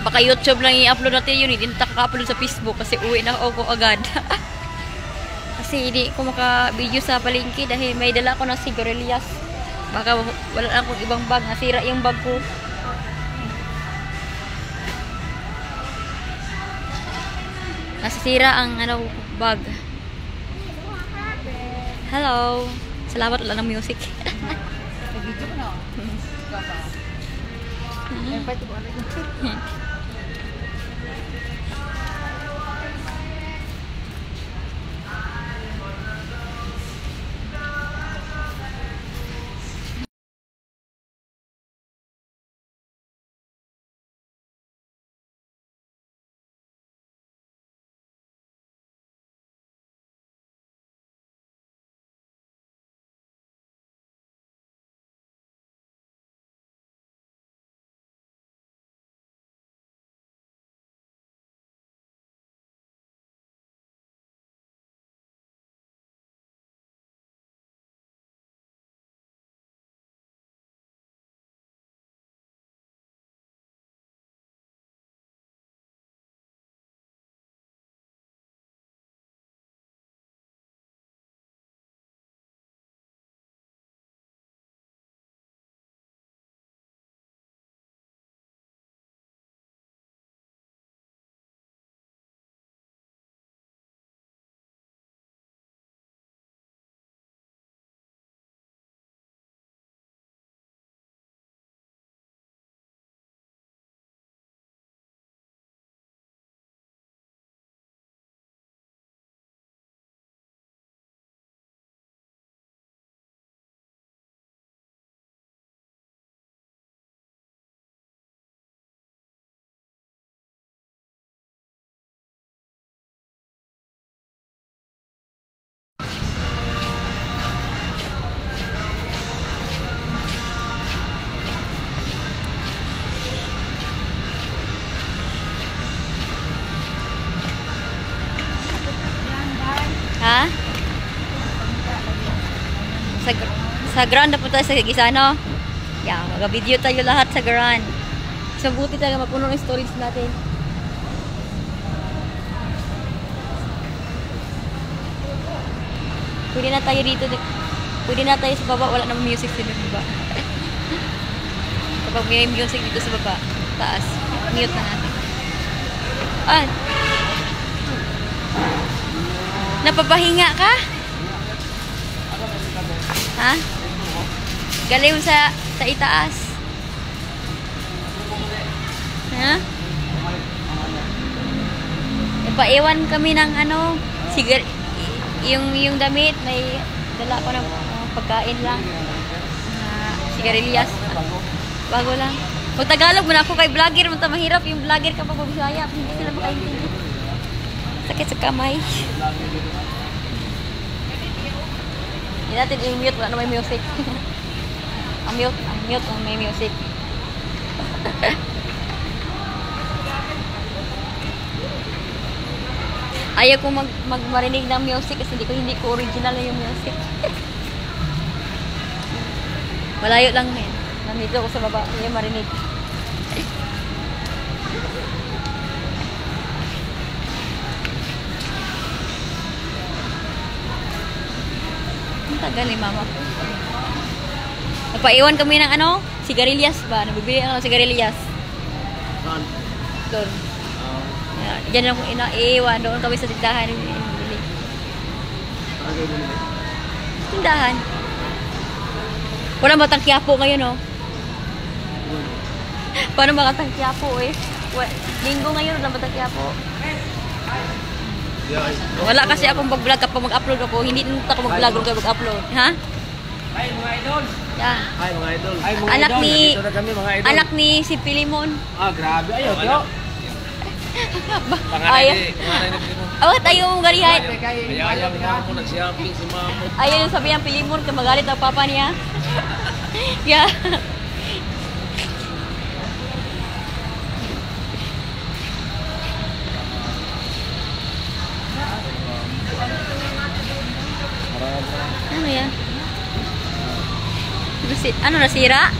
Baka YouTube lang i-upload natin yun. Hindi na kaka-upload sa Facebook kasi uwi na ako agad. Kasi hindi ko maka-video sa palengke dahil may dala ko ng sigarilyas. Baka wala lang akong ibang bag. Nasira yung bag ko. Nasisira ang ano, bag. Hello. Salamat wala ng music. Video ko na. Ha? Sa Grand na po tayo sa Gisano. Yeah, mag-video tayo lahat sa Grand. So, buti talaga mapuno ng storage natin. Pwede na tayo dito. Pwede na tayo sa baba. Wala namang music sa baba. Kapag may music dito sa baba, taas. Mute na natin. Ah! Napapahinga ka? Ha? Galing sa itaas. Ha? Ipaiwan kami ng ano, yung damit, may dala ko ng pagkain lang. Sigarilyas. Bago lang. Mag-Tagalog muna ako kay vlogger, mahirap yung vlogger kapag mag-Bisaya, hindi sila makaintindi. Sakit sa kamay. Hindi natin i-mute. Wala na may music. Mute ang may music. Ayaw ko marinig ng music kasi hindi ko original na yung music. Malayo lang eh. Nandito ako sa baba. Ayaw marinig. Tagal ni mama. Napaiwan kami ng ano? Sigarilyas ba? Nabibili ako ng sigarilyas. Doon. Diyan ako inaiwan. Doon kami sa tindahan. Tindahan. Wala matang Quiapo ngayon, oh. Paano makatang Quiapo, eh? Linggo ngayon, wala matang Quiapo. Wala kasi akong mag-vlog kapag mag-upload ako. Hindi nito ako mag-vlog kapag mag-upload. Ha? Hi mga idol. Yeah. Hi mga idol. Hi mga Anak idol. ni Dito na kami mga idol. anak ni si Pilimon. Ah, grabe. Ayaw, tiyo. Ayaw. Awat ayaw mong galihan. Ayaw nga ako nag-shopping si mama. Ayaw yung sabi ng Pilimon kung magalit ang papa niya. Yeah. Ano yan? Ano nasira?